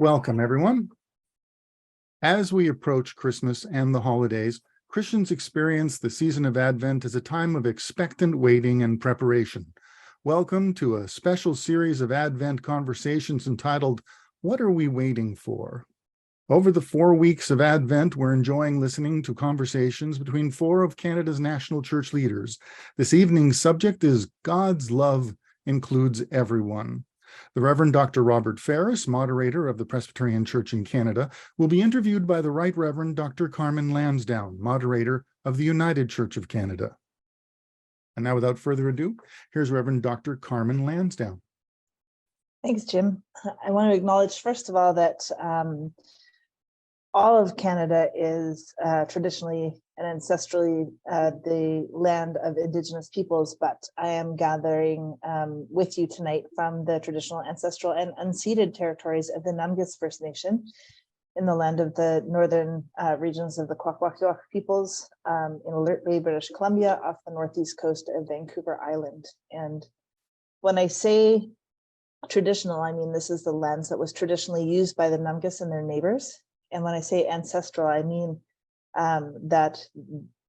Welcome, everyone. As we approach Christmas and the holidays, Christians experience the season of Advent as a time of expectant waiting and preparation. Welcome to a special series of Advent conversations entitled, What Are We Waiting For? Over the 4 weeks of Advent, we're enjoying listening to conversations between 4 of Canada's national church leaders. This evening's subject is God's Love Includes Everyone. The Reverend Dr. Bob Faris, moderator of the Presbyterian Church in Canada, will be interviewed by the Right Reverend Dr. Carmen Lansdowne, moderator of the United Church of Canada. And now, without further ado, here's Reverend Dr. Carmen Lansdowne. Thanks, Jim. I want to acknowledge, first of all, that all of Canada is traditionally and ancestrally the land of Indigenous peoples, but I am gathering with you tonight from the traditional, ancestral, and unceded territories of the Nungus First Nation in the land of the northern regions of the Kwakwaka'wakw peoples in Alert Bay, British Columbia, off the northeast coast of Vancouver Island. And when I say traditional, I mean this is the lands that was traditionally used by the Nungus and their neighbors. And when I say ancestral, I mean that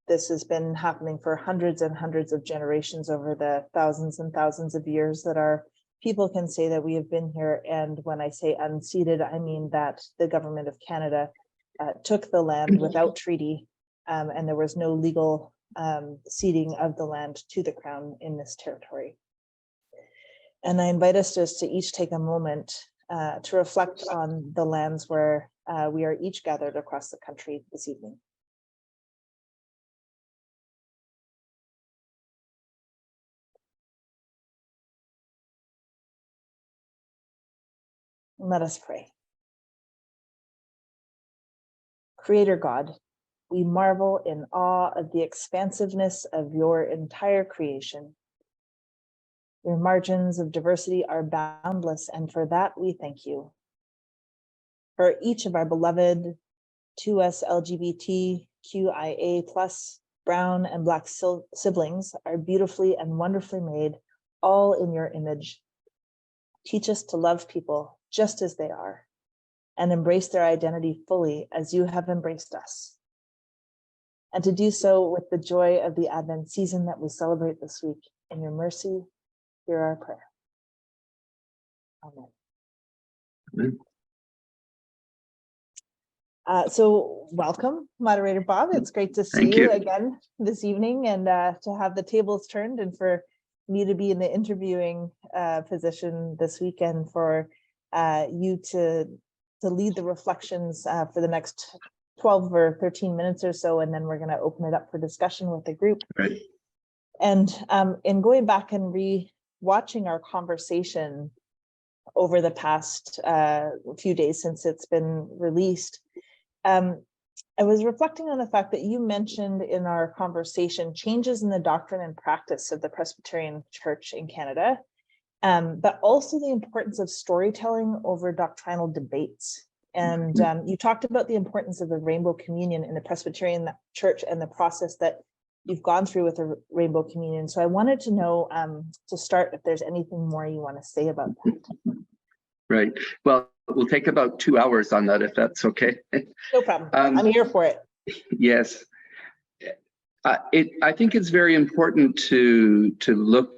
this has been happening for hundreds and hundreds of generations over the thousands and thousands of years that our people can say that we have been here. And when I say unceded, I mean that the government of Canada took the land without treaty, and there was no legal ceding of the land to the Crown in this territory. And I invite us just to each take a moment to reflect on the lands where we are each gathered across the country this evening. Let us pray. Creator God, we marvel in awe of the expansiveness of your entire creation. Your margins of diversity are boundless, and for that we thank you. For each of our beloved 2S LGBTQIA+, brown and black siblings are beautifully and wonderfully made, all in your image. Teach us to love people just as they are, and embrace their identity fully as you have embraced us. And to do so with the joy of the Advent season that we celebrate this week. In your mercy, hear our prayer. Amen. Amen. So welcome, Moderator Bob. It's great to see you again this evening, and to have the tables turned, and for me to be in the interviewing position this weekend, for you to lead the reflections for the next 12 or 13 minutes or so, and then we're going to open it up for discussion with the group. Right. And in going back and re-watching our conversation over the past few days since it's been released, I was reflecting on the fact that you mentioned in our conversation changes in the doctrine and practice of the Presbyterian Church in Canada, but also the importance of storytelling over doctrinal debates. And you talked about the importance of the Rainbow Communion in the Presbyterian Church and the process that you've gone through with the Rainbow Communion. So I wanted to know, to start, if there's anything more you want to say about that. Right. Well, we'll take about 2 hours on that, if that's okay. No problem. I'm here for it. Yes. I think it's very important to look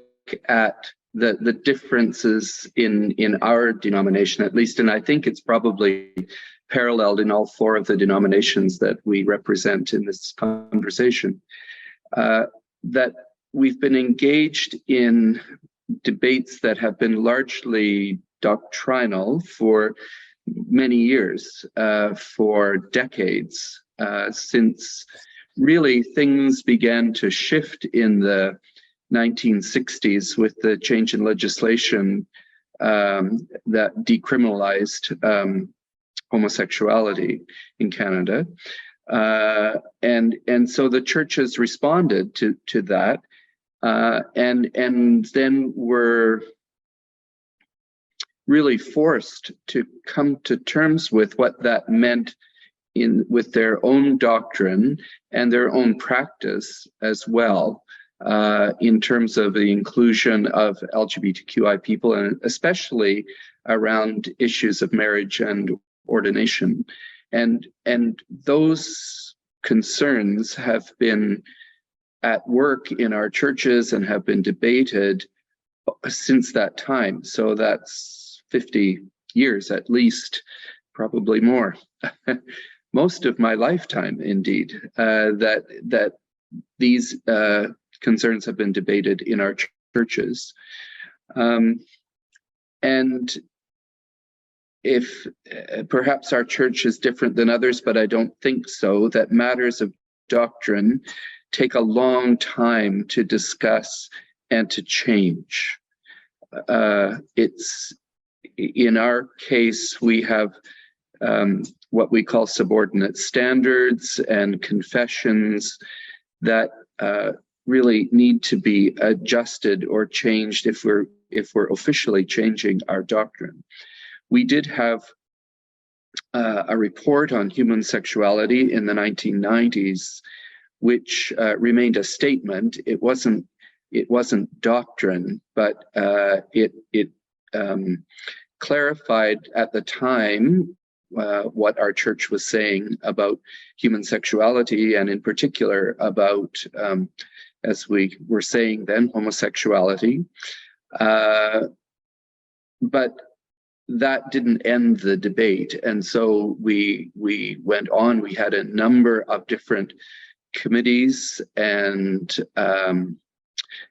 at the differences in our denomination, at least, and I think it's probably paralleled in all 4 of the denominations that we represent in this conversation, that we've been engaged in debates that have been largely doctrinal for many years, for decades, since really things began to shift in the 1960s with the change in legislation that decriminalized homosexuality in Canada. And so the church has responded to that, and then were really forced to come to terms with what that meant with their own doctrine and their own practice as well. in terms of the inclusion of LGBTQI people, and especially around issues of marriage and ordination. And those concerns have been at work in our churches and have been debated since that time. So that's 50 years at least, probably more. Most of my lifetime, indeed, that these concerns have been debated in our churches. And if perhaps our church is different than others, but I don't think so, that matters of doctrine take a long time to discuss and to change. It's in our case, we have what we call subordinate standards and confessions that really need to be adjusted or changed if we're officially changing our doctrine. We did have a report on human sexuality in the 1990s, which remained a statement. It wasn't doctrine, but it clarified at the time what our church was saying about human sexuality, and in particular about, as we were saying then, homosexuality. But that didn't end the debate, and so we went on. We had a number of different committees and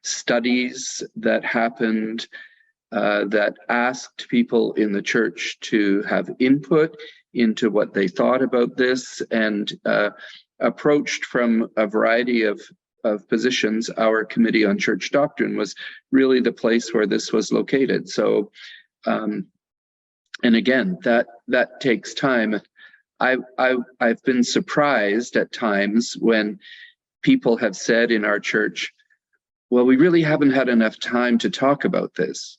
studies that happened that asked people in the church to have input into what they thought about this, and approached from a variety of positions. Our Committee on Church Doctrine was really the place where this was located. So, and again, that takes time. I've been surprised at times when people have said in our church, well, we really haven't had enough time to talk about this.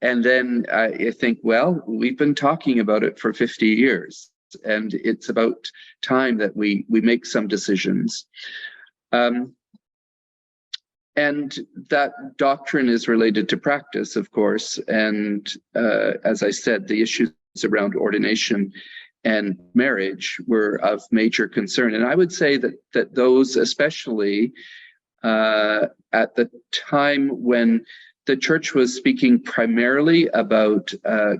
And then I think, well, we've been talking about it for 50 years, and it's about time that we make some decisions. And that doctrine is related to practice, of course. And as I said, the issues around ordination and marriage were of major concern. And I would say that those, especially at the time when the church was speaking primarily about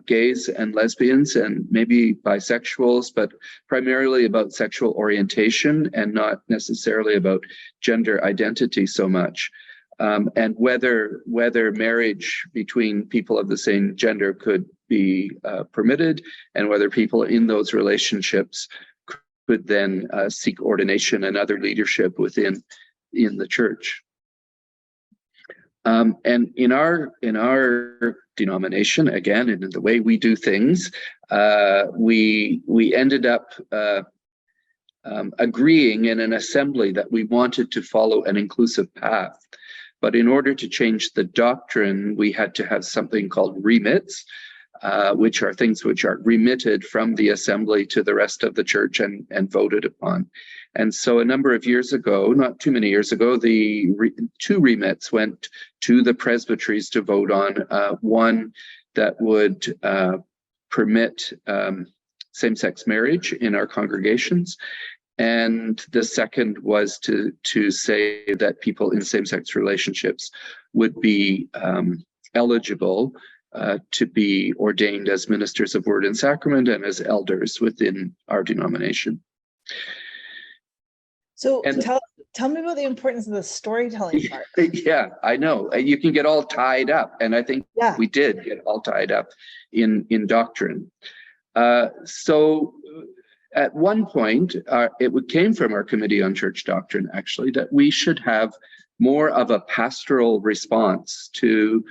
gays and lesbians and maybe bisexuals, but primarily about sexual orientation and not necessarily about gender identity so much. And whether marriage between people of the same gender could be permitted, and whether people in those relationships could then seek ordination and other leadership in the church. And in our denomination, again, and in the way we do things, we ended up agreeing in an assembly that we wanted to follow an inclusive path. But in order to change the doctrine, we had to have something called remits, which are things which are remitted from the assembly to the rest of the church and voted upon. And so a number of years ago, not too many years ago, the two remits went to the presbyteries to vote on. One that would permit same-sex marriage in our congregations, and the second was to say that people in same-sex relationships would be eligible to be ordained as ministers of word and sacrament and as elders within our denomination. So tell me about the importance of the storytelling part. Yeah, I know. You can get all tied up, and I think we did get all tied up in doctrine. So at one point, it came from our Committee on Church Doctrine, actually, that we should have more of a pastoral response to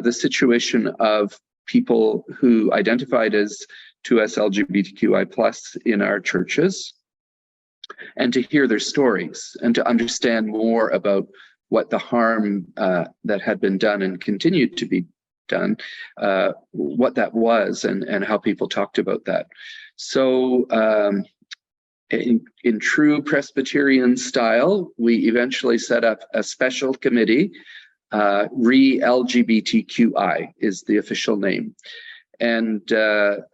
the situation of people who identified as 2S LGBTQI+ in our churches, and to hear their stories and to understand more about what the harm that had been done and continued to be done, what that was, and how people talked about that. So in true Presbyterian style, we eventually set up a special committee. Re-LGBTQI is the official name. And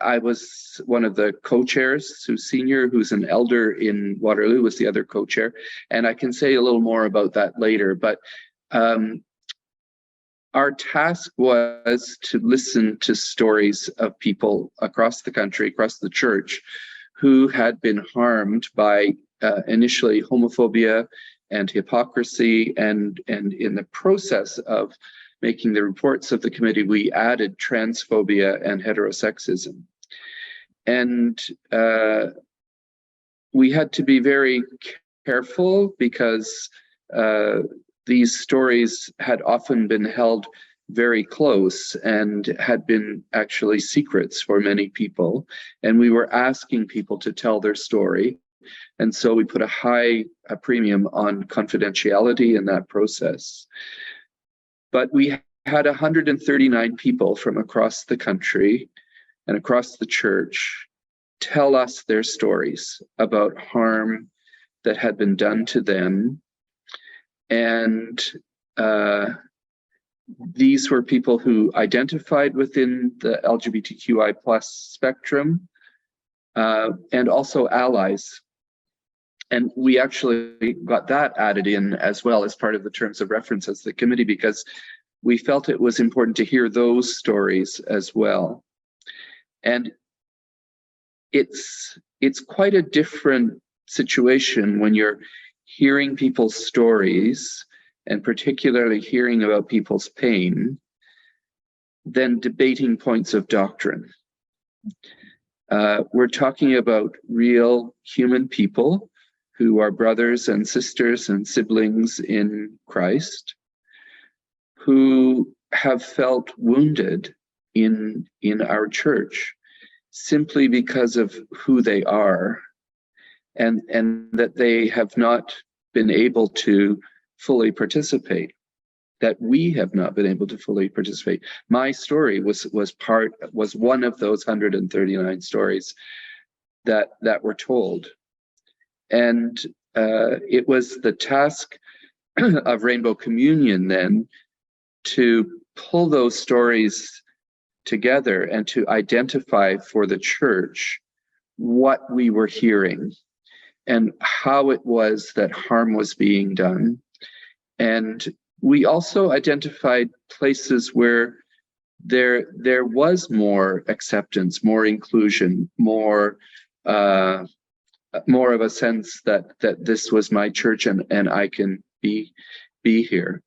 I was one of the co-chairs. Sue Senior, who's an elder in Waterloo, was the other co-chair. And I can say a little more about that later. But our task was to listen to stories of people across the country, across the church, who had been harmed by initially homophobia and hypocrisy, and in the process of making the reports of the committee, we added transphobia and heterosexism. And we had to be very careful because these stories had often been held very close and had been actually secrets for many people. And we were asking people to tell their story. And so we put a premium on confidentiality in that process. But we had 139 people from across the country and across the church tell us their stories about harm that had been done to them. And these were people who identified within the LGBTQI+ spectrum, and also allies. And we actually got that added in as well as part of the terms of reference as the committee, because we felt it was important to hear those stories as well. And it's quite a different situation when you're hearing people's stories, and particularly hearing about people's pain, than debating points of doctrine. We're talking about real human people who are brothers and sisters and siblings in Christ, who have felt wounded in our church simply because of who they are, and that they have not been able to fully participate, that we have not been able to fully participate. My story was one of those 139 stories that were told. And it was the task of Rainbow Communion then to pull those stories together and to identify for the church what we were hearing and how it was that harm was being done. And we also identified places where there was more acceptance, more inclusion, more of a sense that this was my church and I can be here.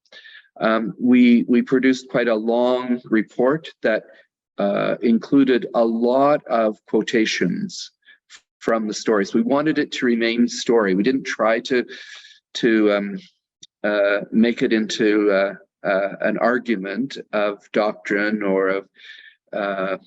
We produced quite a long report that included a lot of quotations from the stories. We wanted it to remain story. We didn't try to make it into an argument of doctrine or of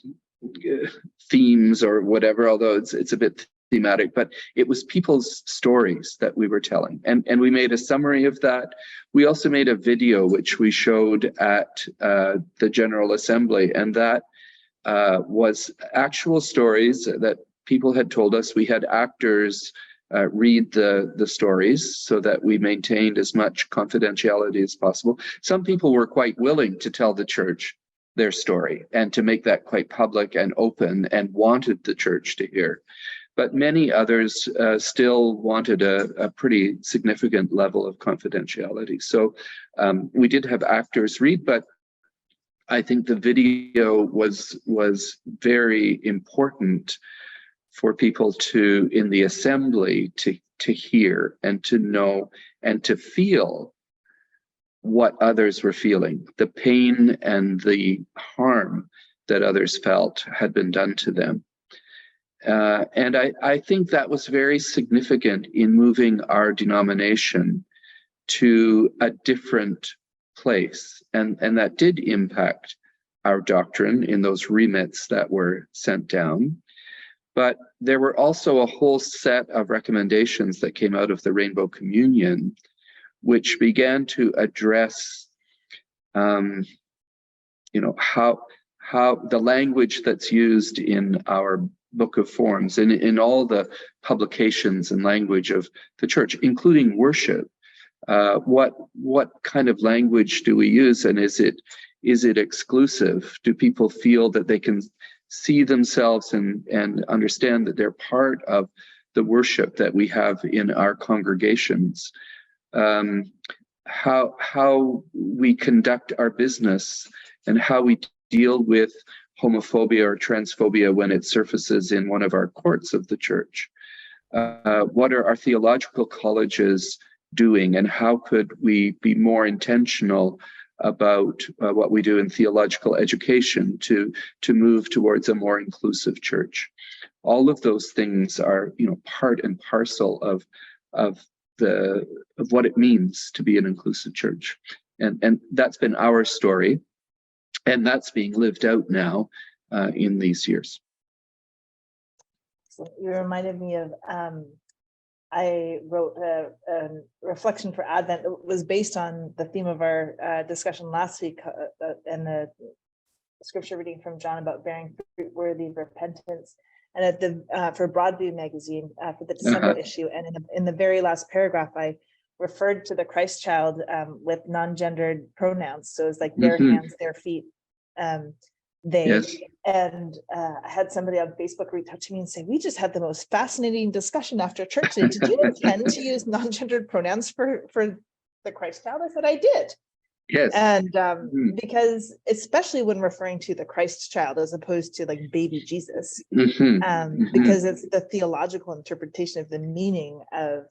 themes or whatever, although it's a bit thematic, but it was people's stories that we were telling. And we made a summary of that. We also made a video which we showed at the General Assembly, and that was actual stories that people had told us. We had actors read the stories so that we maintained as much confidentiality as possible. Some people were quite willing to tell the church their story and to make that quite public and open and wanted the church to hear. But many others still wanted a pretty significant level of confidentiality. So we did have actors read, but I think the video was very important for people to, in the assembly, to hear and to know and to feel what others were feeling, the pain and the harm that others felt had been done to them. And I think that was very significant in moving our denomination to a different place. And that did impact our doctrine in those remits that were sent down. But there were also a whole set of recommendations that came out of the Rainbow Communion, which began to address, how the language that's used in our Book of Forms and in all the publications and language of the church, including worship. What kind of language do we use, and is it exclusive? Do people feel that they can see themselves and understand that they're part of the worship that we have in our congregations. How we conduct our business and how we deal with homophobia or transphobia when it surfaces in one of our courts of the church. What are our theological colleges doing, and how could we be more intentional about what we do in theological education to move towards a more inclusive church? All of those things are, part and parcel of what it means to be an inclusive church, and that's been our story, and that's being lived out now in these years. So you reminded me of I wrote a reflection for Advent that was based on the theme of our discussion last week and the scripture reading from John about bearing fruit worthy of repentance. And at the for Broadview magazine for the December issue, and in the very last paragraph, I referred to the Christ child with non-gendered pronouns. So it's like their hands, their feet, they. Yes. And I had somebody on Facebook reach out to me and say, "We just had the most fascinating discussion after church today. Did you intend to use non-gendered pronouns for the Christ child?" I said, "I did." Yes. And because especially when referring to the Christ child as opposed to like baby Jesus, because it's the theological interpretation of the meaning of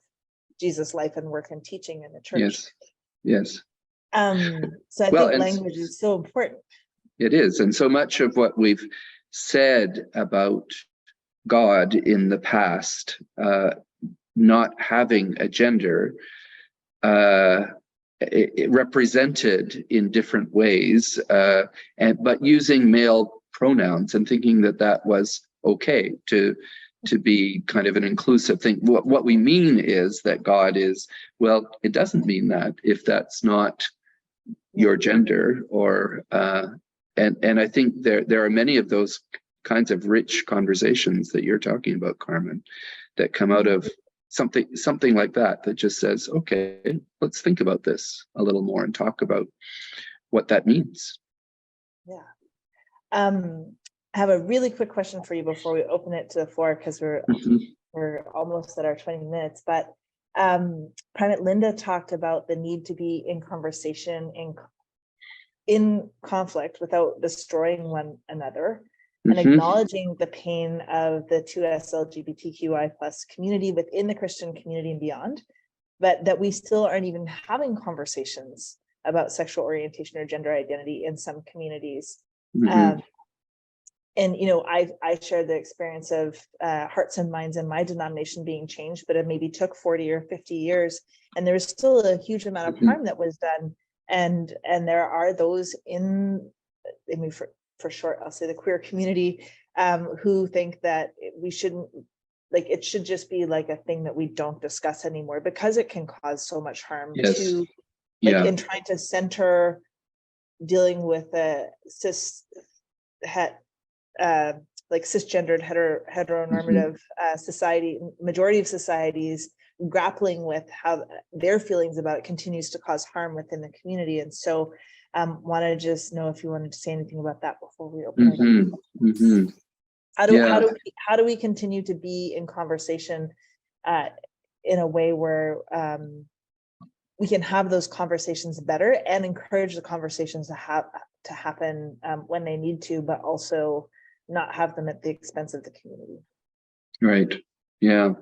Jesus' life and work and teaching in the church. Yes. So I think language is so important. It is. And so much of what we've said about God in the past, not having a gender, it represented in different ways, but using male pronouns and thinking that was okay to be kind of an inclusive thing. What we mean is that God is, well, it doesn't mean that if that's not your gender, or and I think there are many of those kinds of rich conversations that you're talking about, Carmen, that come out of something like that just says, okay, let's think about this a little more and talk about what that means. Yeah. I have a really quick question for you before we open it to the floor, because we're almost at our 20 minutes. But Primate Linda talked about the need to be in conversation, in conflict without destroying one another, and acknowledging the pain of the 2S LGBTQI+ community within the Christian community and beyond, but that we still aren't even having conversations about sexual orientation or gender identity in some communities. And I shared the experience of hearts and minds in my denomination being changed, but it maybe took 40 or 50 years, and there was still a huge amount of harm that was done. And there are those for short, I'll say the queer community, who think that we shouldn't, like, it should just be like a thing that we don't discuss anymore, because it can cause so much harm to, like, in trying to center dealing with a cisgendered heteronormative society, majority of societies grappling with how their feelings about it continues to cause harm within the community. And so want to just know if you wanted to say anything about that before we open it up. How do we continue to be in conversation in a way where we can have those conversations better and encourage the conversations to happen when they need to, but also not have them at the expense of the community? Right. Yeah.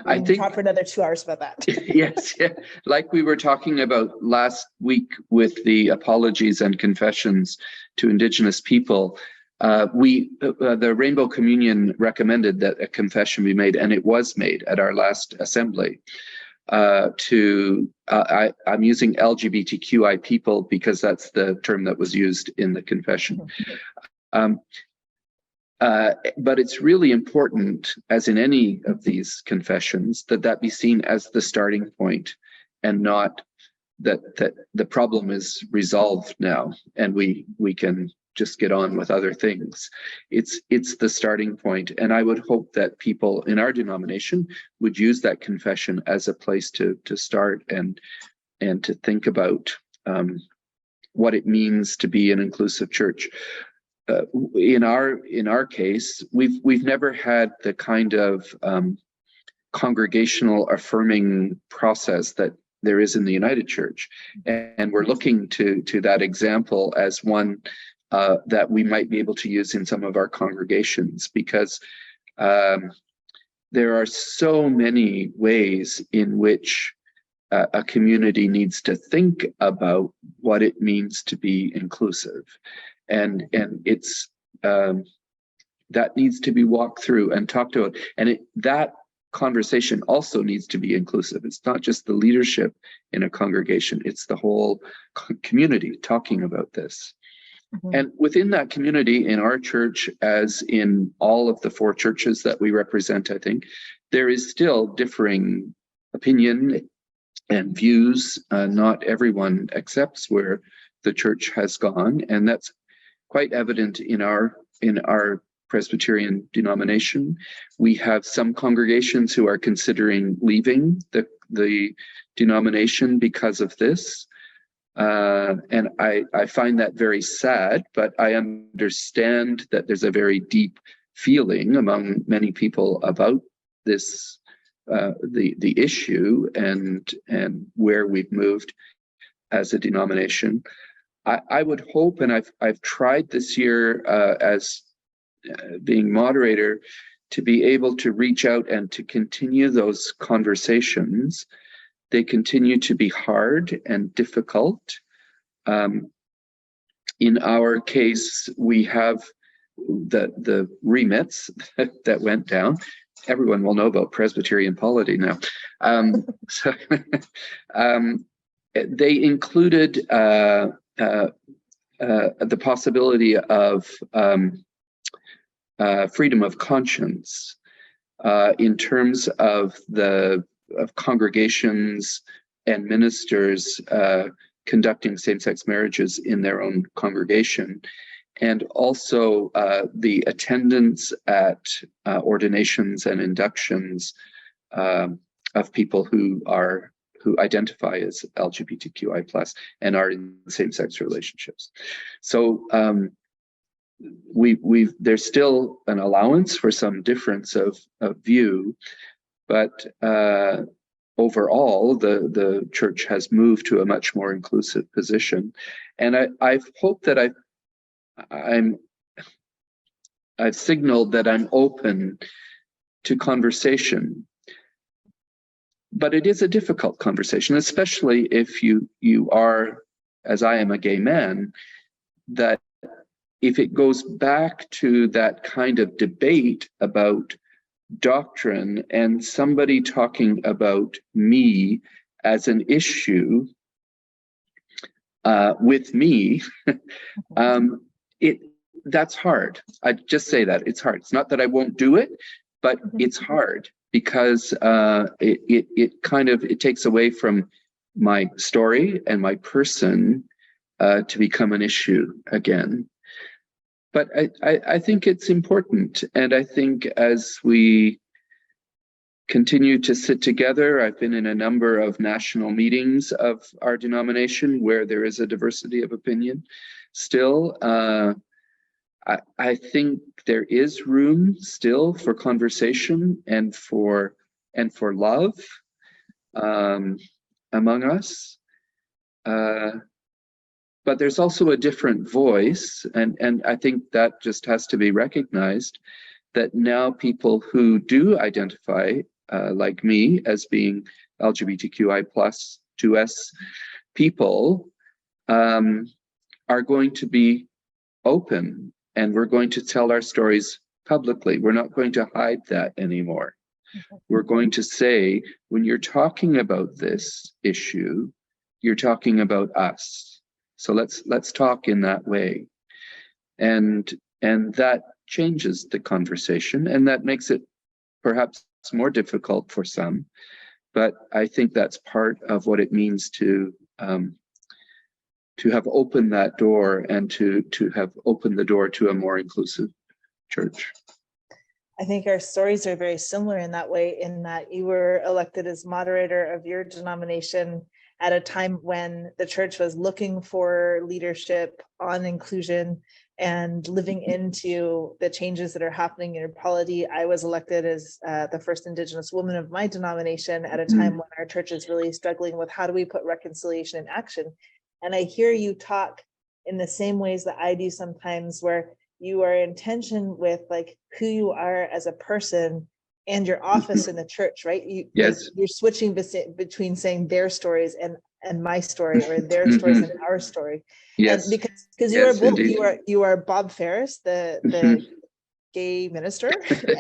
I think talk for another 2 hours about that. Yes, yeah. Like we were talking about last week with the apologies and confessions to Indigenous people, the Rainbow Communion recommended that a confession be made, and it was made at our last assembly. I'm using LGBTQI people because that's the term that was used in the confession. But it's really important, as in any of these confessions, that be seen as the starting point, and not that the problem is resolved now and we can just get on with other things. It's the starting point, and I would hope that people in our denomination would use that confession as a place to start and to think about what it means to be an inclusive church. in our case, we've never had the kind of congregational affirming process that there is in the United Church, and we're looking to that example as one that we might be able to use in some of our congregations, because there are so many ways in which a community needs to think about what it means to be inclusive, and it's that needs to be walked through and talked about, and that conversation also needs to be inclusive. It's not just the leadership in a congregation, it's the whole community talking about this. Mm-hmm. And within that community, in our church, as in all of the 4 churches that we represent, I think, there is still differing opinion and views. Not everyone accepts where the church has gone, and that's quite evident in our Presbyterian denomination. We have some congregations who are considering leaving the denomination because of this. And I find that very sad, but I understand that there's a very deep feeling among many people about this, the issue and where we've moved as a denomination. I would hope, and I've tried this year as being moderator, to be able to reach out and to continue those conversations. They continue to be hard and difficult. In our case, we have the remits that went down. Everyone will know about Presbyterian polity now. So they included the possibility of freedom of conscience in terms of congregations and ministers conducting same-sex marriages in their own congregation, and also the attendance at ordinations and inductions of people who identify as LGBTQI+ and are in same-sex relationships. So there's still an allowance for some difference of view, but overall the church has moved to a much more inclusive position, and I've hoped that I've signaled that I'm open to conversation, but it is a difficult conversation, especially if you are, as I am, a gay man, that if it goes back to that kind of debate about doctrine and somebody talking about me as an issue with me, that's hard. I just say that it's hard. It's not that I won't do it, but it's hard because it takes away from my story and my person to become an issue again. But I think it's important, and I think as we continue to sit together, I've been in a number of national meetings of our denomination where there is a diversity of opinion still. I think there is room still for conversation and for love among us. But there's also a different voice, and I think that just has to be recognized, that now people who do identify like me as being LGBTQI+ 2S people are going to be open, and we're going to tell our stories publicly. We're not going to hide that anymore. We're going to say, when you're talking about this issue, you're talking about us. So let's talk in that way, and that changes the conversation, and that makes it perhaps more difficult for some. But I think that's part of what it means to have opened that door and to have opened the door to a more inclusive church. I think our stories are very similar in that way, in that you were elected as moderator of your denomination at a time when the church was looking for leadership on inclusion, and living into the changes that are happening in your polity. I was elected as the first Indigenous woman of my denomination at a time when our church is really struggling with how do we put reconciliation in action. And I hear you talk in the same ways that I do sometimes, where you are in tension with like who you are as a person and your office in the church, right? Yes. You're switching between saying their stories and my story, or their stories and our story. Yes. And because you Yes, are both, indeed. you are Bob Faris, the gay minister,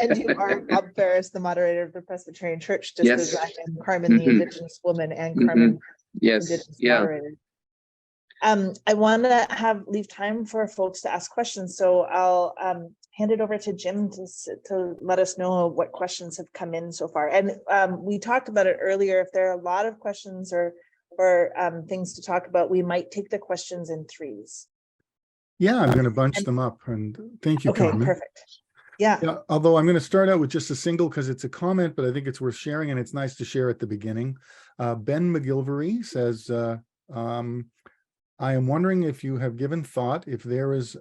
and you are Bob Faris, the moderator of the Presbyterian Church, just Yes. as I am Carmen, the Indigenous woman, and Carmen, Yes. Indigenous Yeah. moderator. I want to leave time for folks to ask questions, so I'll hand it over to Jim to let us know what questions have come in so far. And we talked about it earlier. If there are a lot of questions or things to talk about, we might take the questions in threes. Yeah, I'm going to bunch them up, and thank you, Okay, Carmen. perfect. Yeah. Although I'm going to start out with just a single because it's a comment, but I think it's worth sharing, and it's nice to share at the beginning. Ben McGilvery says, I am wondering if you have given thought if there is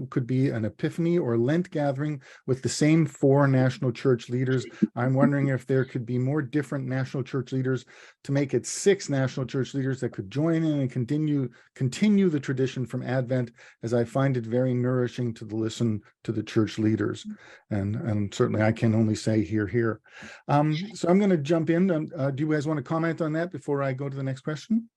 could be an Epiphany or Lent gathering with the same 4 national church leaders. I'm wondering if there could be more different national church leaders to make it 6 national church leaders that could join in and continue the tradition from Advent, as I find it very nourishing to listen to the church leaders. And certainly I can only say here. So I'm going to jump in. Do you guys want to comment on that before I go to the next question?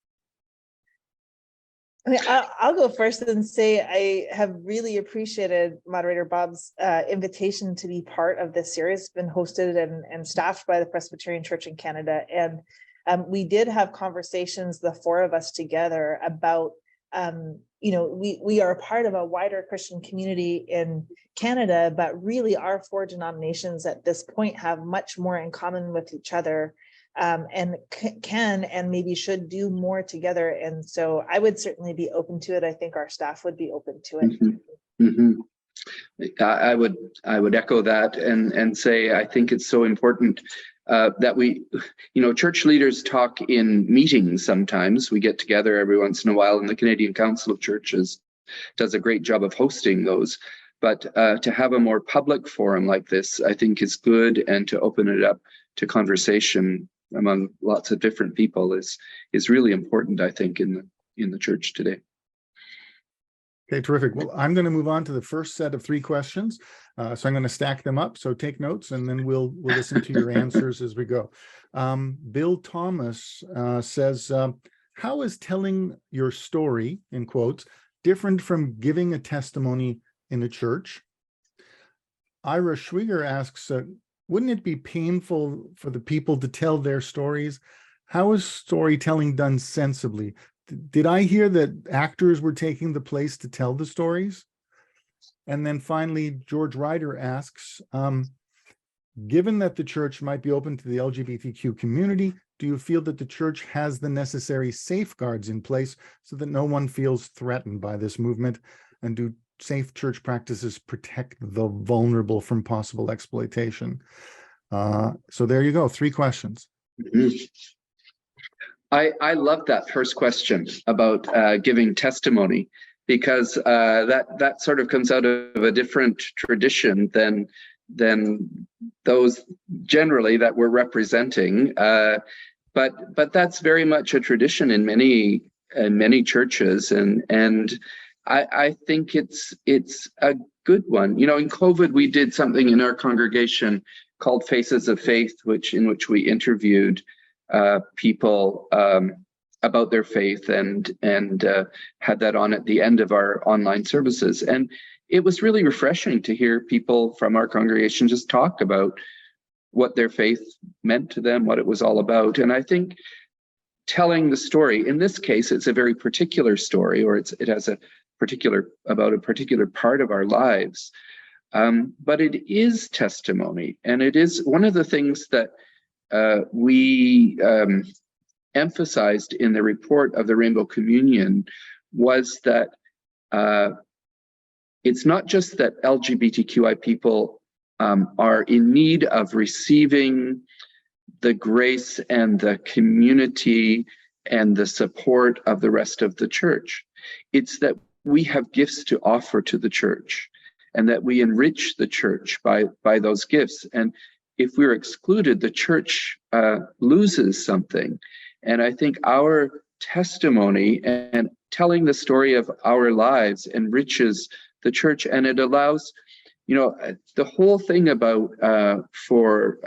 I mean, I'll go first and say I have really appreciated Moderator Bob's invitation to be part of this series. It's been hosted and staffed by the Presbyterian Church in Canada. And we did have conversations, the 4 of us together, about, we are a part of a wider Christian community in Canada, but really our 4 denominations at this point have much more in common with each other. And can and maybe should do more together. And so I would certainly be open to it. I think our staff would be open to it. I would echo that and say I think it's so important that we, church leaders talk in meetings sometimes. We get together every once in a while, and the Canadian Council of Churches does a great job of hosting those. But to have a more public forum like this, I think is good, and to open it up to conversation among lots of different people is really important, I think, in the church today. Okay, terrific. Well, I'm going to move on to the first set of 3 questions. So I'm going to stack them up. So take notes, and then we'll listen to your answers as we go. Bill Thomas says, how is telling your story, in quotes, different from giving a testimony in a church? Ira Schwieger asks, wouldn't it be painful for the people to tell their stories? How is storytelling done sensibly? Did I hear that actors were taking the place to tell the stories? And then finally, George Ryder asks, given that the church might be open to the LGBTQ community, do you feel that the church has the necessary safeguards in place so that no one feels threatened by this movement? And do safe church practices protect the vulnerable from possible exploitation? So there you go, 3 questions. I love that first question about giving testimony, because that sort of comes out of a different tradition than those generally that we're representing. But that's very much a tradition in many churches, and I think it's a good one. In COVID, we did something in our congregation called Faces of Faith, in which we interviewed people about their faith and had that on at the end of our online services. And it was really refreshing to hear people from our congregation just talk about what their faith meant to them, what it was all about. And I think telling the story, in this case, it's a very particular story, or it has about a particular part of our lives. But it is testimony. And it is one of the things that we emphasized in the report of the Rainbow Communion was that it's not just that LGBTQI people are in need of receiving the grace and the community and the support of the rest of the church. It's that we have gifts to offer to the church, and that we enrich the church by those gifts. And if we're excluded, the church loses something. And I think our testimony and telling the story of our lives enriches the church, and it allows, the whole thing about for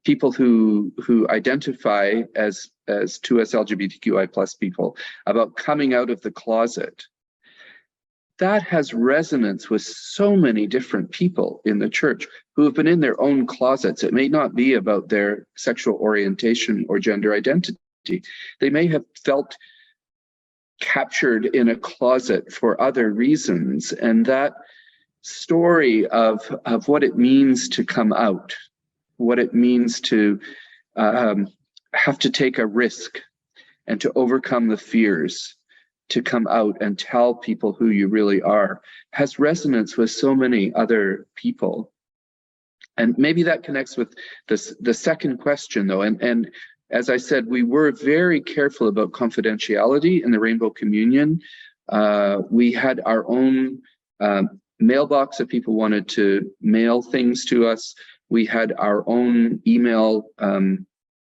people who identify as 2S LGBTQI plus people, about coming out of the closet. That has resonance with so many different people in the church who have been in their own closets. It may not be about their sexual orientation or gender identity. They may have felt captured in a closet for other reasons. And that story of what it means to come out, what it means to have to take a risk and to overcome the fears, to come out and tell people who you really are, has resonance with so many other people. And maybe that connects with the second question, though. And as I said, we were very careful about confidentiality in the Rainbow Communion. We had our own mailbox if people wanted to mail things to us. We had our own email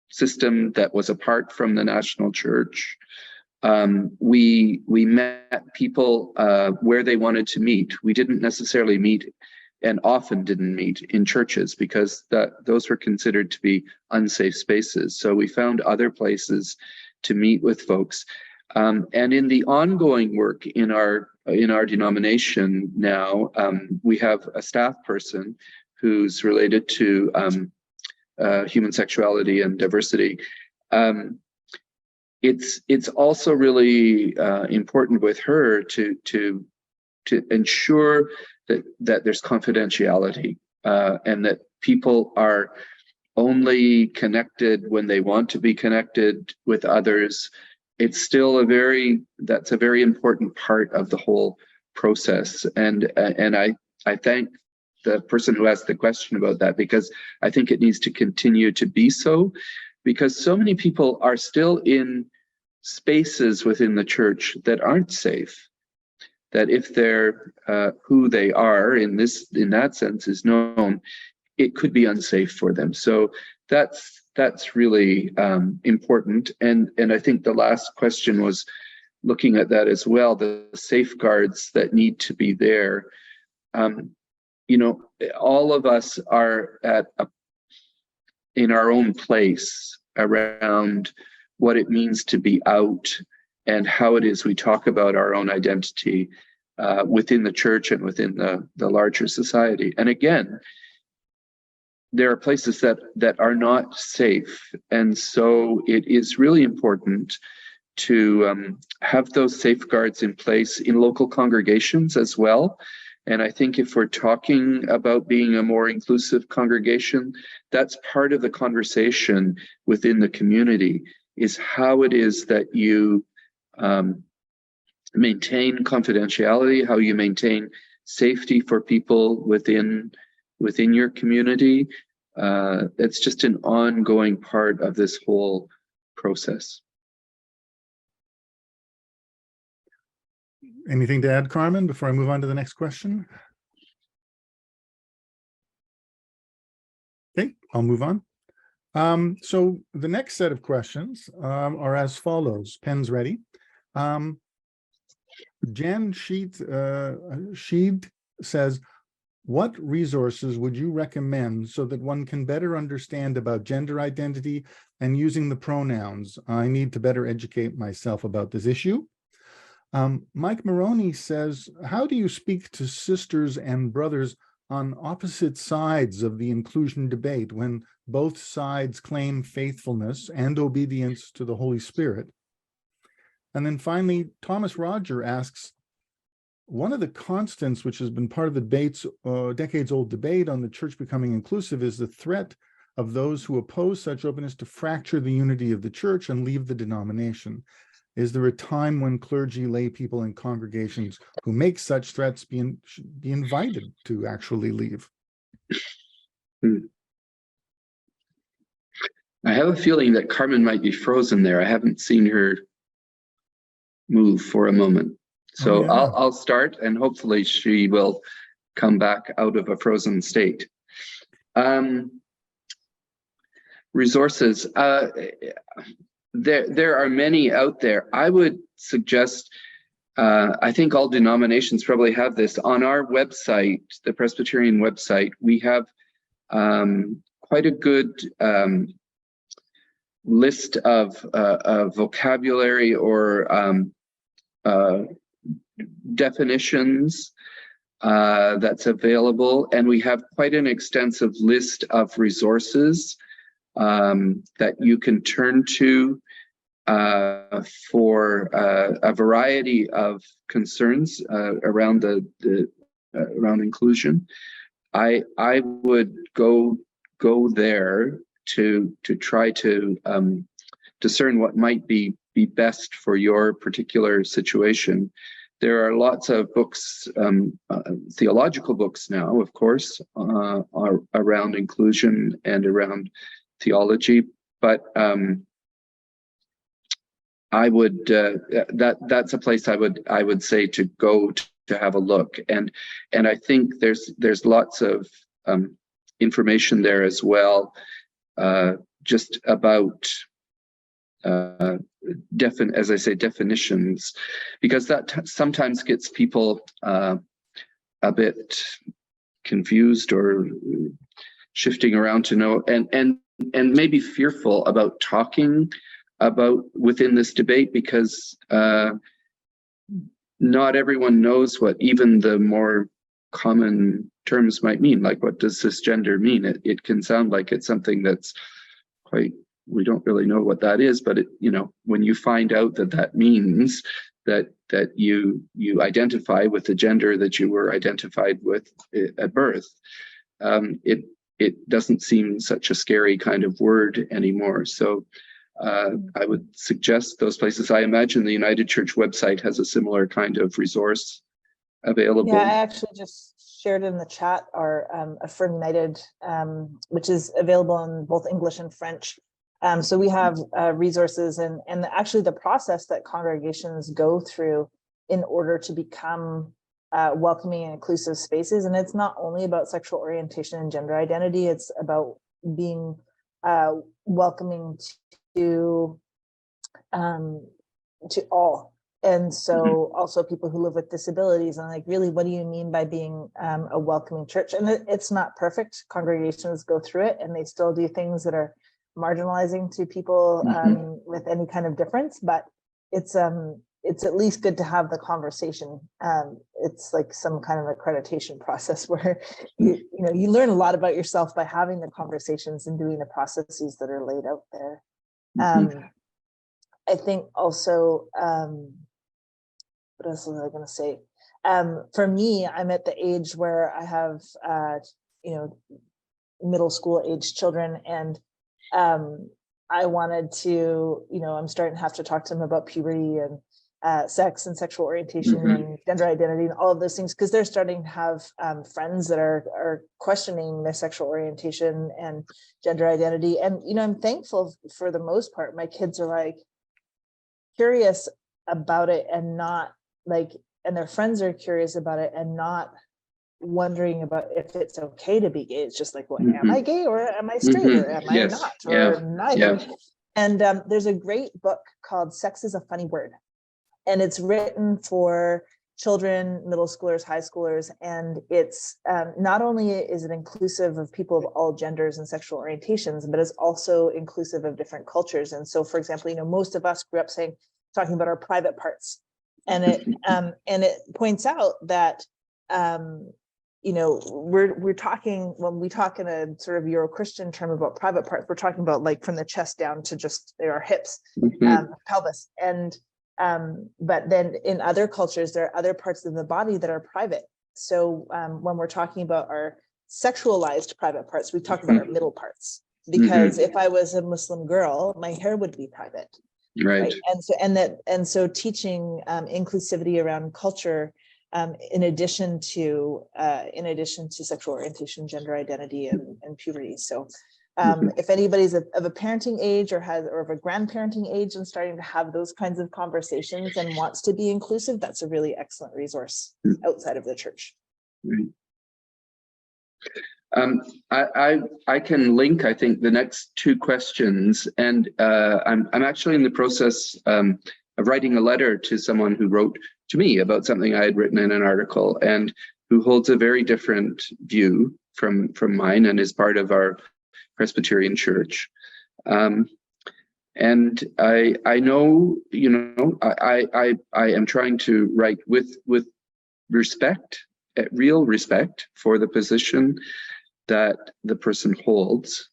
system that was apart from the national church. We met people where they wanted to meet. We didn't necessarily meet, and often didn't meet, in churches, because those were considered to be unsafe spaces. So we found other places to meet with folks. And in the ongoing work in our denomination now, we have a staff person who's related to human sexuality and diversity. It's also really important with her to ensure that there's confidentiality and that people are only connected when they want to be connected with others. It's still that's a very important part of the whole process. And I thank the person who asked the question about that, because I think it needs to continue to be so, because so many people are still in spaces within the church that aren't safe, that if they're who they are in that sense is known, it could be unsafe for them. So that's really important. And I think the last question was looking at that as well, the safeguards that need to be there. All of us are in our own place around what it means to be out and how it is we talk about our own identity within the church and within the larger society. And again, there are places that are not safe. And so it is really important to have those safeguards in place in local congregations as well. And I think if we're talking about being a more inclusive congregation, that's part of the conversation within the community, is how it is that you maintain confidentiality, how you maintain safety for people within your community. It's just an ongoing part of this whole process. Anything to add, Carmen, before I move on to the next question? Okay, I'll move on. So the next set of questions are as follows. Pens ready. Jan Sheed says, what resources would you recommend so that one can better understand about gender identity and using the pronouns? I need to better educate myself about this issue. Mike Maroney says, how do you speak to sisters and brothers on opposite sides of the inclusion debate when both sides claim faithfulness and obedience to the Holy Spirit? And then finally, Thomas Roger asks, one of the constants which has been part of the decades-old debate on the church becoming inclusive is the threat of those who oppose such openness to fracture the unity of the church and leave the denomination. Is there a time when clergy, lay people, and congregations who make such threats be invited to actually leave? I have a feeling that Carmen might be frozen there. I haven't seen her move for a moment. So yeah. I'll start, and hopefully she will come back out of a frozen state. Resources. There are many out there. I would suggest, I think all denominations probably have this. On our website, the Presbyterian website, we have quite a good list of vocabulary or definitions that's available, and we have quite an extensive list of resources that you can turn to for a variety of concerns around around inclusion. I would go there to try to discern what might be best for your particular situation. There are lots of books, theological books now, of course, around inclusion and around theology, but I would that's a place I would say to go to have a look, and I think there's lots of information there as well, just about as I say, definitions, because that sometimes gets people a bit confused or shifting around to know, and maybe fearful about talking about within this debate, because not everyone knows what even the more common terms might mean. Like, what does cisgender mean? It can sound like it's something that's quite, we don't really know what that is, but when you find out that means that you identify with the gender that you were identified with at birth, it doesn't seem such a scary kind of word anymore. So I would suggest those places. I imagine the United Church website has a similar kind of resource available. Yeah, I actually just shared in the chat our Affirm United, which is available in both English and French. So we have resources and actually the process that congregations go through in order to become welcoming and inclusive spaces. And it's not only about sexual orientation and gender identity, it's about being welcoming to all. And so also people who live with disabilities, and like, really, what do you mean by being a welcoming church? And it's not perfect. Congregations go through it and they still do things that are marginalizing to people with any kind of difference, but it's at least good to have the conversation. It's like some kind of accreditation process where you learn a lot about yourself by having the conversations and doing the processes that are laid out there. I think also, what else was I going to say? For me, I'm at the age where I have, middle school age children, and I wanted to, I'm starting to have to talk to them about puberty and sex and sexual orientation and gender identity and all of those things, because they're starting to have friends that are questioning their sexual orientation and gender identity. And, I'm thankful for the most part, my kids are like curious about it and not like, and their friends are curious about it and not wondering about if it's okay to be gay. It's just like, well, am I gay or am I straight or am I not or neither? Yeah. And there's a great book called Sex is a Funny Word. And it's written for children, middle schoolers, high schoolers. And it's not only is it inclusive of people of all genders and sexual orientations, but it's also inclusive of different cultures. And so, for example, most of us grew up talking about our private parts. And it points out that we're talking, when we talk in a sort of Euro-Christian term about private parts, we're talking about like from the chest down to just our hips, pelvis. And but then in other cultures, there are other parts of the body that are private. So when we're talking about our sexualized private parts, we talk about our middle parts, because if I was a Muslim girl, my hair would be private. Right. And so teaching inclusivity around culture, in addition to sexual orientation, gender identity, and puberty. So If anybody's of a parenting age or of a grandparenting age and starting to have those kinds of conversations and wants to be inclusive, that's a really excellent resource outside of the church. I can link, I think, the next two questions, and I'm actually in the process of writing a letter to someone who wrote to me about something I had written in an article, and who holds a very different view from mine and is part of our Presbyterian Church. And I know, I am trying to write with respect, real respect for the position that the person holds.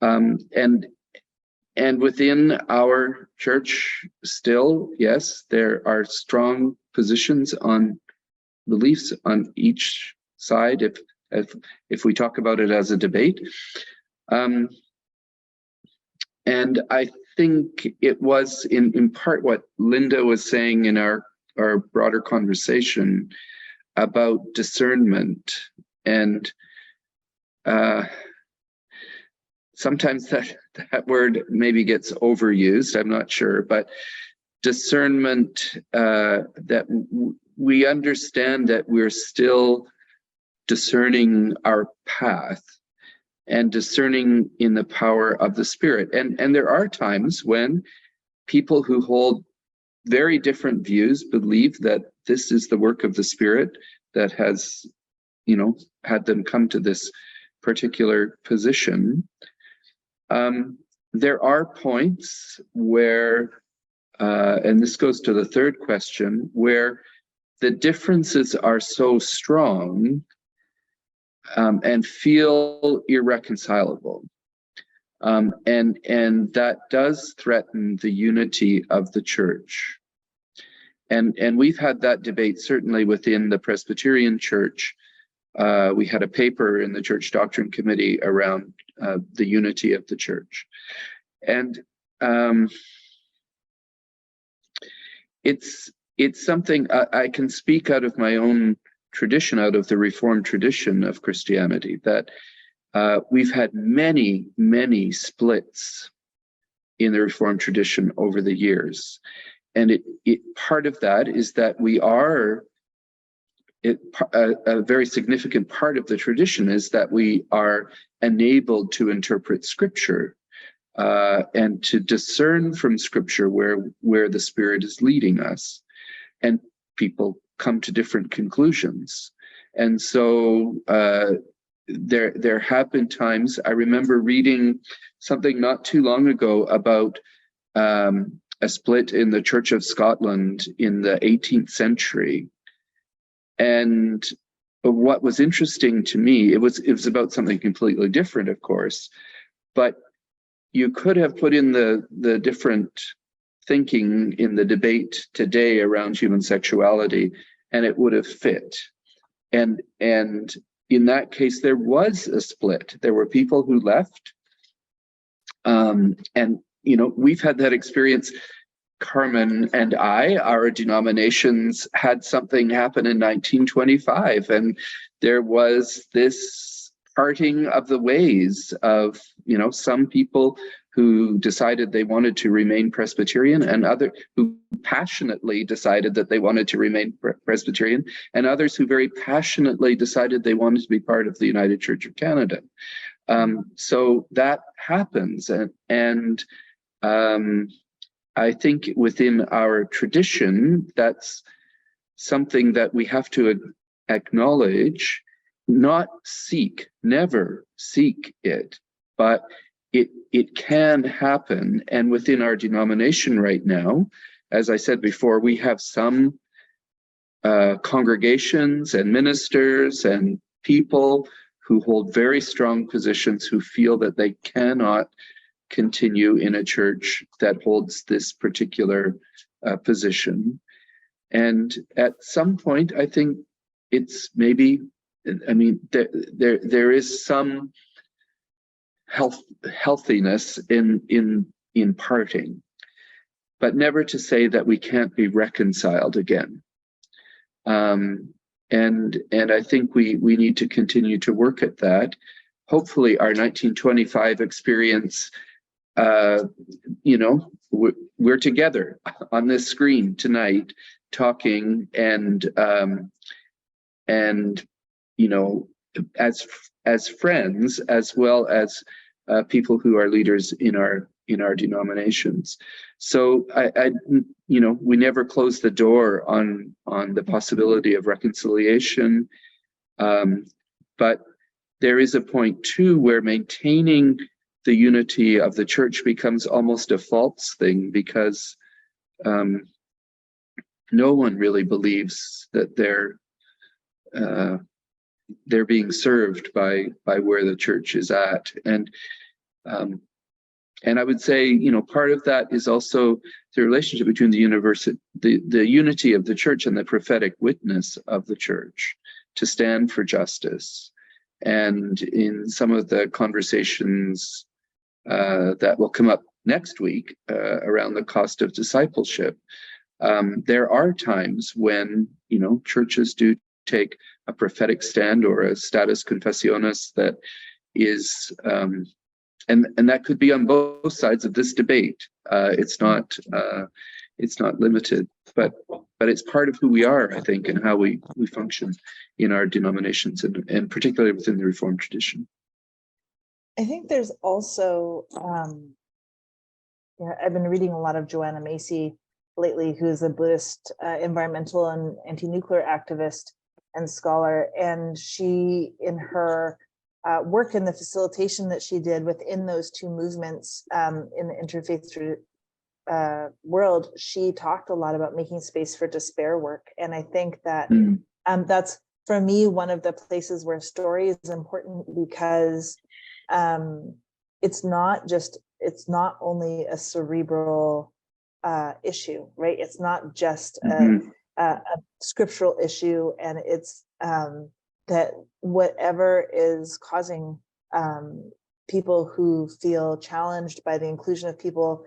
And within our church still, yes, there are strong positions on beliefs on each side, if we talk about it as a debate. And I think it was in part what Linda was saying in our broader conversation about discernment. And sometimes that word maybe gets overused, I'm not sure, but discernment, that we understand that we're still discerning our path and discerning in the power of the Spirit. And there are times when people who hold very different views believe that this is the work of the Spirit that has, had them come to this particular position. There are points where, and this goes to the third question, where the differences are so strong and feel irreconcilable. And that does threaten the unity of the church. And we've had that debate certainly within the Presbyterian Church. We had a paper in the Church Doctrine Committee around the unity of the church. And it's something I can speak out of my own tradition, out of the Reformed tradition of Christianity, that we've had many, many splits in the Reformed tradition over the years. And part of that is that we are, a very significant part of the tradition is that we are enabled to interpret Scripture and to discern from Scripture where the Spirit is leading us. And people come to different conclusions. And so there have been times, I remember reading something not too long ago about a split in the Church of Scotland in the 18th century. And what was interesting to me, it was about something completely different, of course, but you could have put in the different thinking in the debate today around human sexuality, and it would have fit. And in that case, there was a split. There were people who left. And, we've had that experience. Carmen and our denominations had something happen in 1925, and there was this parting of the ways of, some people who decided they wanted to remain Presbyterian, and others who passionately decided that they wanted to remain Presbyterian, and others who very passionately decided they wanted to be part of the United Church of Canada. So that happens, and I think within our tradition, that's something that we have to acknowledge, not seek, never seek it, but it can happen. And within our denomination right now, as I said before, we have some congregations and ministers and people who hold very strong positions who feel that they cannot continue in a church that holds this particular position. And at some point, I think it's maybe, there is some healthiness in parting, but never to say that we can't be reconciled again. And I think we need to continue to work at that. hopefully our 1925 experience, we're together on this screen tonight talking and as friends, as well as people who are leaders in our denominations. So we never close the door on the possibility of reconciliation, but there is a point too where maintaining the unity of the church becomes almost a false thing, because no one really believes that they're being served by where the church is at. And I would say, part of that is also the relationship between the unity of the church and the prophetic witness of the church to stand for justice. And in some of the conversations that will come up next week around the cost of discipleship, there are times when, churches do take a prophetic stand or a status confessionis that is, and that could be on both sides of this debate. It's not limited, but it's part of who we are, I think, and how we function in our denominations, and particularly within the Reformed tradition. I think there's also, I've been reading a lot of Joanna Macy lately, who's a Buddhist environmental and anti-nuclear activist and scholar, and she, in her work in the facilitation that she did within those two movements in the interfaith world, she talked a lot about making space for despair work. And I think that that's, for me, one of the places where story is important, because it's not only a cerebral issue, right? It's not just a scriptural issue, and it's that whatever is causing people who feel challenged by the inclusion of people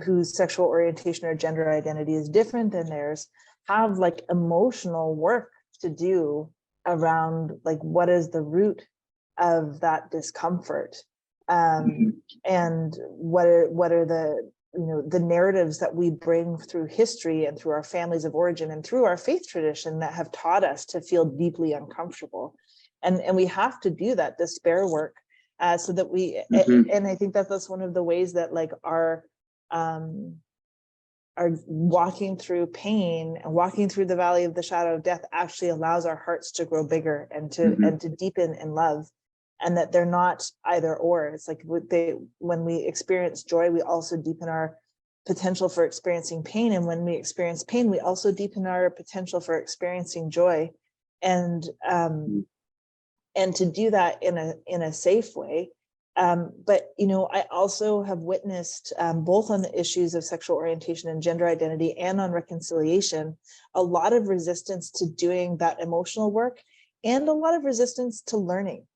whose sexual orientation or gender identity is different than theirs, have like emotional work to do around like what is the root of that discomfort, and what are the the narratives that we bring through history and through our families of origin and through our faith tradition that have taught us to feel deeply uncomfortable, and we have to do that despair work so that we and I think that that's one of the ways that like our walking through pain and walking through the valley of the shadow of death actually allows our hearts to grow bigger and to deepen in love, and that they're not either or. It's like when we experience joy, we also deepen our potential for experiencing pain, and when we experience pain, we also deepen our potential for experiencing joy, and to do that in a safe way. But I also have witnessed both on the issues of sexual orientation and gender identity and on reconciliation, a lot of resistance to doing that emotional work and a lot of resistance to learning.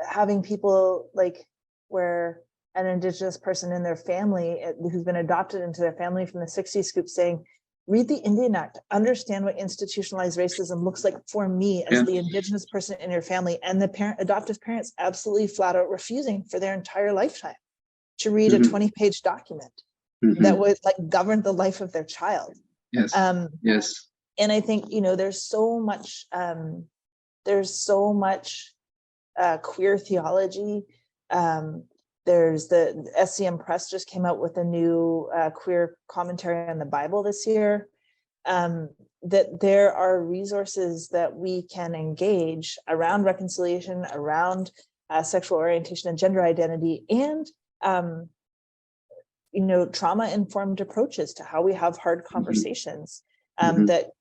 Having people like where an Indigenous person in their family who's been adopted into their family from the 60s scoop saying, read the Indian Act, understand what institutionalized racism looks like for me as the Indigenous person in your family, and the adoptive parents absolutely flat out refusing for their entire lifetime to read a 20-page document that would like govern the life of their child. Yes. Yes. And I think, there's so much queer theology. There's the SCM Press just came out with a new queer commentary on the Bible this year. That there are resources that we can engage around reconciliation, around sexual orientation and gender identity, and trauma-informed approaches to how we have hard conversations. That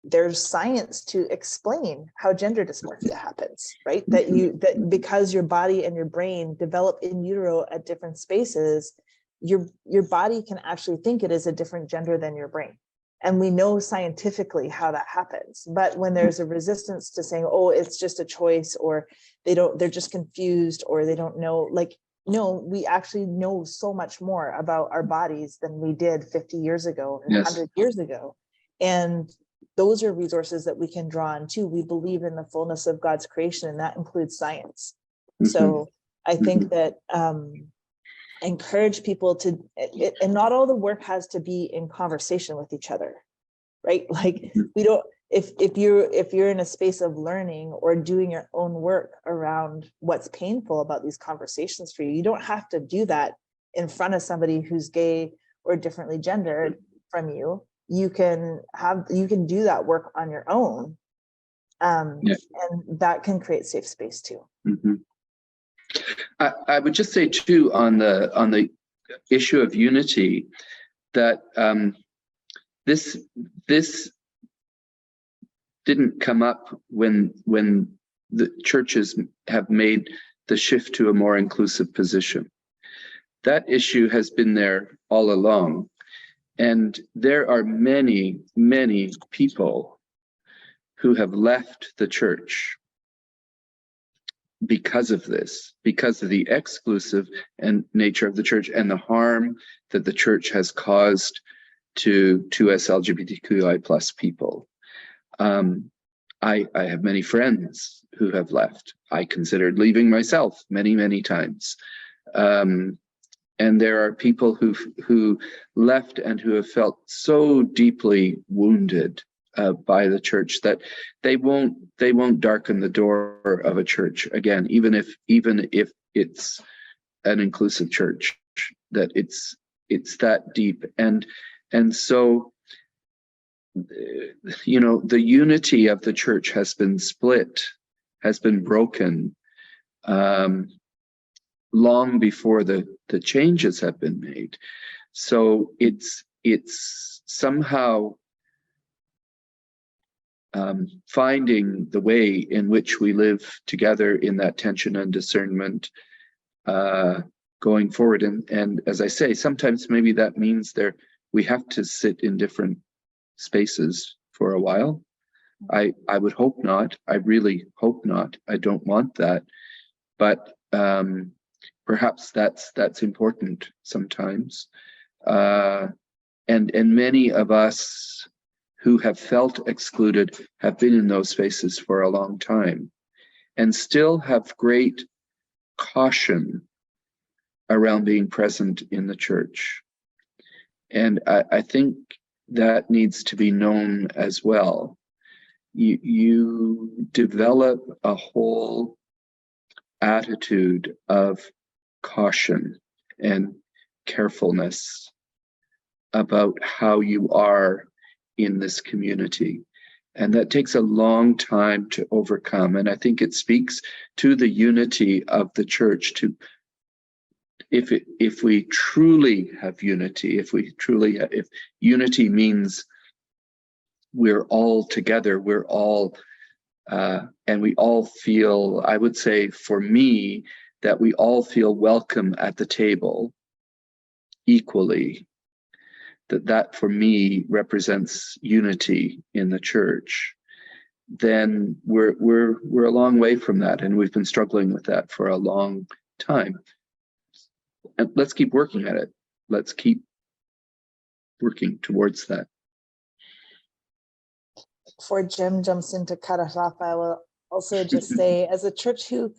there's science to explain how gender dysmorphia happens, right? That because your body and your brain develop in utero at different spaces, your body can actually think it is a different gender than your brain. And we know scientifically how that happens. But when there's a resistance to saying, oh, it's just a choice, or they're just confused, or they don't know, like no, we actually know so much more about our bodies than we did 50 years ago and Yes. 100 years ago. And those are resources that we can draw on too. We believe in the fullness of God's creation, and that includes science. So I think that encourage people to, and not all the work has to be in conversation with each other, right? Like we don't, if you're in a space of learning or doing your own work around what's painful about these conversations for you, you don't have to do that in front of somebody who's gay or differently gendered from you. You can do that work on your own, and that can create safe space too. I would just say too, on the issue of unity, that this didn't come up when the churches have made the shift to a more inclusive position. That issue has been there all along. And there are many, many people who have left the church because of this, because of the exclusive and nature of the church and the harm that the church has caused to us LGBTQI plus people. I have many friends who have left. I considered leaving myself many, many times. And there are people who left and who have felt so deeply wounded by the church that they won't darken the door of a church again, even if it's an inclusive church, that it's that deep. And so, you know, the unity of the church has been split, has been broken, long before the changes have been made. So it's somehow finding the way in which we live together in that tension and discernment going forward. And as I say, sometimes maybe that means we have to sit in different spaces for a while. I would hope not. I really hope not. I don't want that. But perhaps that's important sometimes. And many of us who have felt excluded have been in those spaces for a long time and still have great caution around being present in the church. And I think that needs to be known as well. You develop a whole attitude of caution and carefulness about how you are in this community. And that takes a long time to overcome. And I think it speaks to the unity of the church to, if we truly have unity, if unity means we're all together, we're all, and we all feel, I would say for me, that we all feel welcome at the table equally, that for me represents unity in the church, then we're a long way from that, and we've been struggling with that for a long time. And let's keep working at it. Let's keep working towards that. Before Jim jumps in to cut us off, I will also just say, as a church who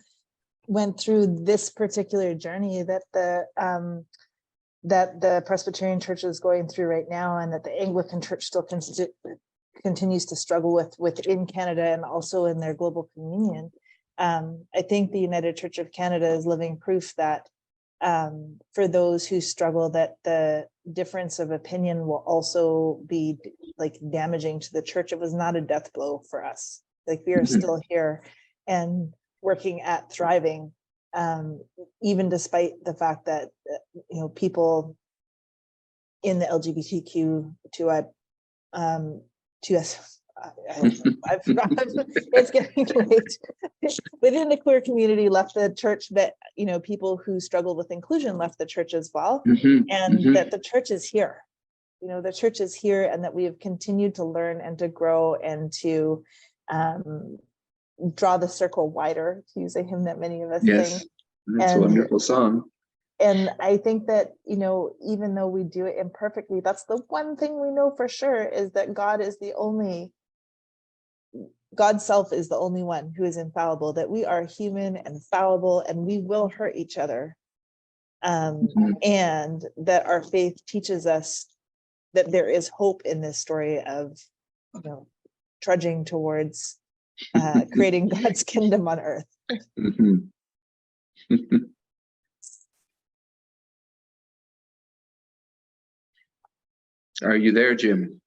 went through this particular journey that the Presbyterian Church is going through right now, and that the Anglican Church still continues to struggle with within Canada and also in their global communion. I think the United Church of Canada is living proof that for those who struggle, that the difference of opinion will also be like damaging to the church. It was not a death blow for us. Like, we are still here and working at thriving, even despite the fact that people in the LGBTQ it's getting late. Within the queer community left the church, but people who struggled with inclusion left the church as well. That the church is here. The church is here, and that we have continued to learn and to grow and to draw the circle wider, to use a hymn that many of us sing. That's a wonderful song. And I think that, even though we do it imperfectly, that's the one thing we know for sure, is that God's self is the only one who is infallible, that we are human and fallible and we will hurt each other. And that our faith teaches us that there is hope in this story of, trudging towards creating God's kingdom on earth. Are you there, Jim?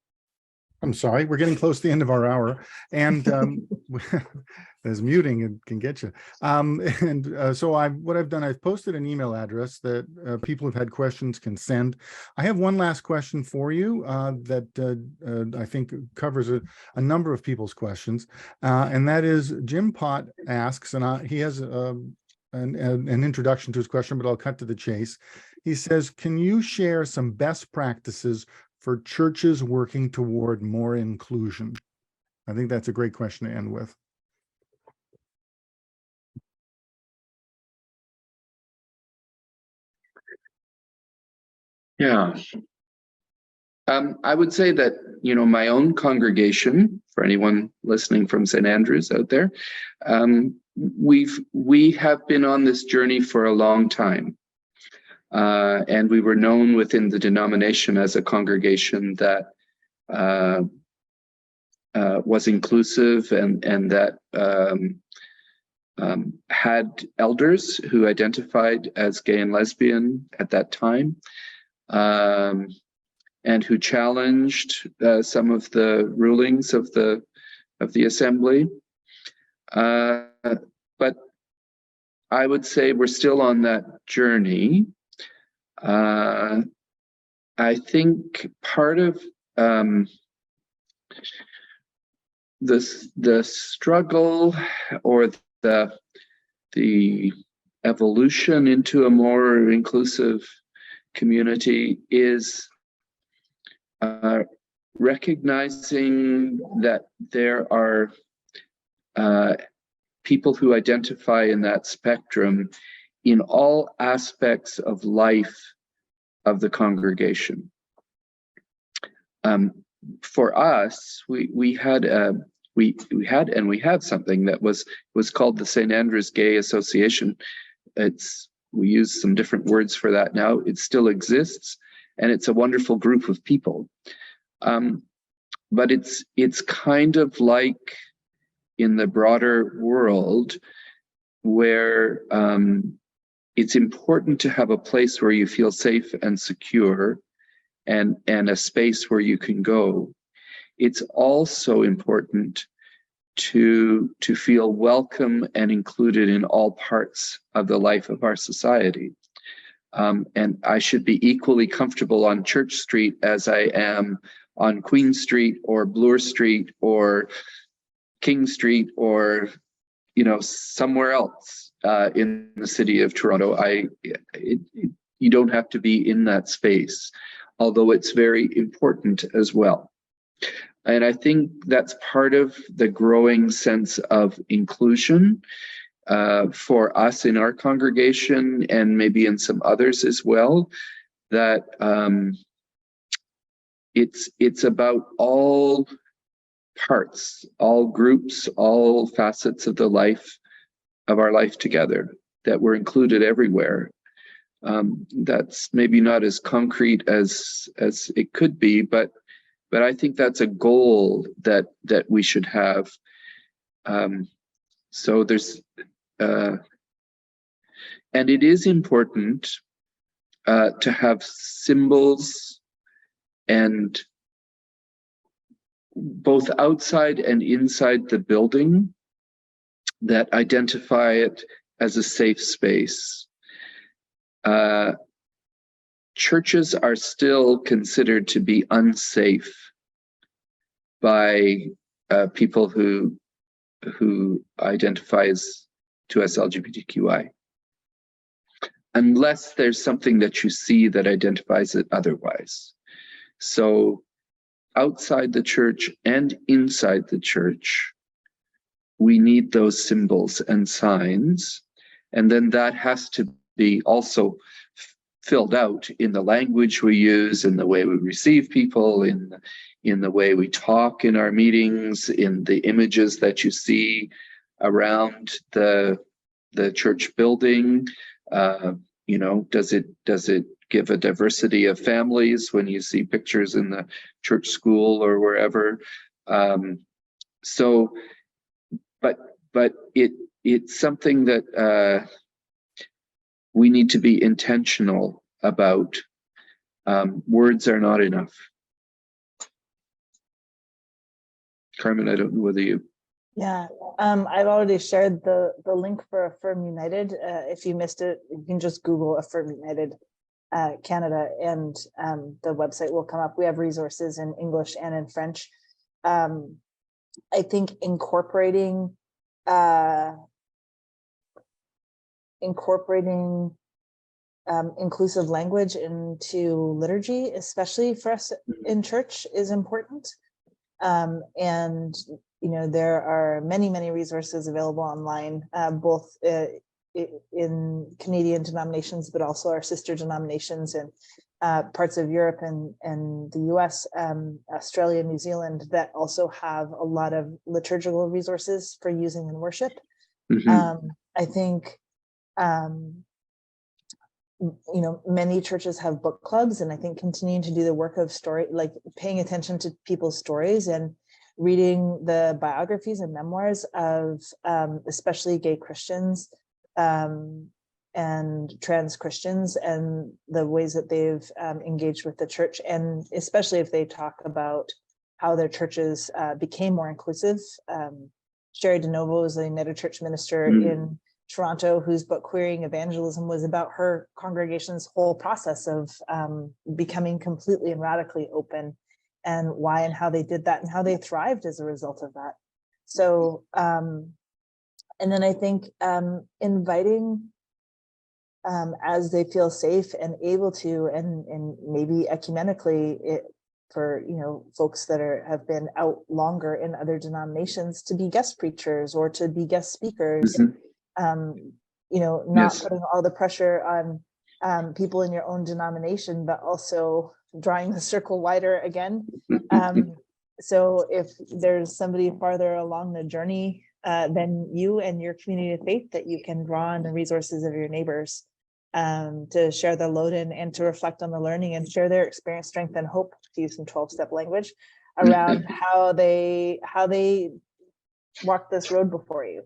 I'm sorry, we're getting close to the end of our hour, and there's muting, it can get you. So what I've done, I've posted an email address that people who've had questions can send. I have one last question for you that I think covers a number of people's questions, and that is, Jim Pott asks, and he has an introduction to his question, but I'll cut to the chase. He says, can you share some best practices for churches working toward more inclusion? I think that's a great question to end with. Yeah. I would say that, my own congregation, for anyone listening from St. Andrews out there, we have been on this journey for a long time. And we were known within the denomination as a congregation that was inclusive and that had elders who identified as gay and lesbian at that time, and who challenged some of the rulings of the assembly. But I would say we're still on that journey. I think part of the struggle or the evolution into a more inclusive community is recognizing that there are people who identify in that spectrum in all aspects of life of the congregation. For us, we had and we have something that was called the St. Andrews Gay Association. We use some different words for that now. It still exists, and it's a wonderful group of people. But it's kind of like in the broader world where it's important to have a place where you feel safe and secure and a space where you can go. It's also important to feel welcome and included in all parts of the life of our society. And I should be equally comfortable on Church Street as I am on Queen Street or Bloor Street or King Street or somewhere else in the city of Toronto. You don't have to be in that space, although it's very important as well. And I think that's part of the growing sense of inclusion for us in our congregation, and maybe in some others as well, that it's about all parts, all groups, all facets of our life together, that we're included everywhere. That's maybe not as concrete as it could be, but I think that's a goal that we should have. So there's and it is important to have symbols, and both outside and inside the building, that identify it as a safe space. Churches are still considered to be unsafe by people who identify as LGBTQI, unless there's something that you see that identifies it otherwise. So outside the church and inside the church, we need those symbols and signs, and then that has to be also filled out in the language we use, in the way we receive people, in the way we talk in our meetings, in the images that you see around the church building. Does it give a diversity of families when you see pictures in the church school or wherever? But it's something that we need to be intentional about. Words are not enough. Carmen, I don't know whether you... Yeah, I've already shared the link for Affirm United. If you missed it, you can just Google Affirm United Canada, and the website will come up. We have resources in English and in French. I think incorporating inclusive language into liturgy, especially for us in church, is important. And there are many resources available online, both in Canadian denominations, but also our sister denominations in parts of Europe and the US, Australia, New Zealand, that also have a lot of liturgical resources for using in worship. I think many churches have book clubs, and I think continuing to do the work of story, like paying attention to people's stories and reading the biographies and memoirs of especially gay Christians and trans Christians, and the ways that they've engaged with the church, and especially if they talk about how their churches became more inclusive. Sherry DeNovo is a United Church minister in Toronto, whose book Queering Evangelism was about her congregation's whole process of becoming completely and radically open, and why and how they did that and how they thrived as a result of that. So, and then I think inviting as they feel safe and able to, and maybe ecumenically, for folks that have been out longer in other denominations, to be guest preachers or to be guest speakers. Not putting all the pressure on people in your own denomination, but also drawing the circle wider again. So if there's somebody farther along the journey than you and your community of faith, that you can draw on the resources of your neighbors to share the load in and to reflect on the learning and share their experience, strength, and hope, to use some 12-step language, around how they walked this road before you.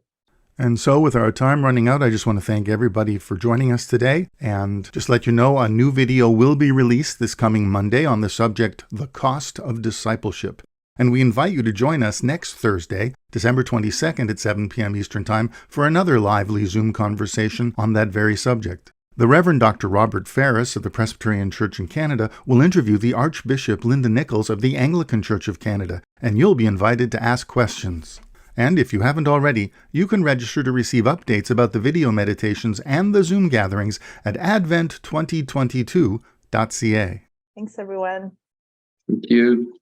And so with our time running out, I just want to thank everybody for joining us today, and just let you know a new video will be released this coming Monday on the subject, The Cost of Discipleship. And we invite you to join us next Thursday, December 22nd at 7 p.m. Eastern Time for another lively Zoom conversation on that very subject. The Reverend Dr. Robert Faris of the Presbyterian Church in Canada will interview the Archbishop Linda Nichols of the Anglican Church of Canada, and you'll be invited to ask questions. And if you haven't already, you can register to receive updates about the video meditations and the Zoom gatherings at advent2022.ca. Thanks, everyone. Thank you.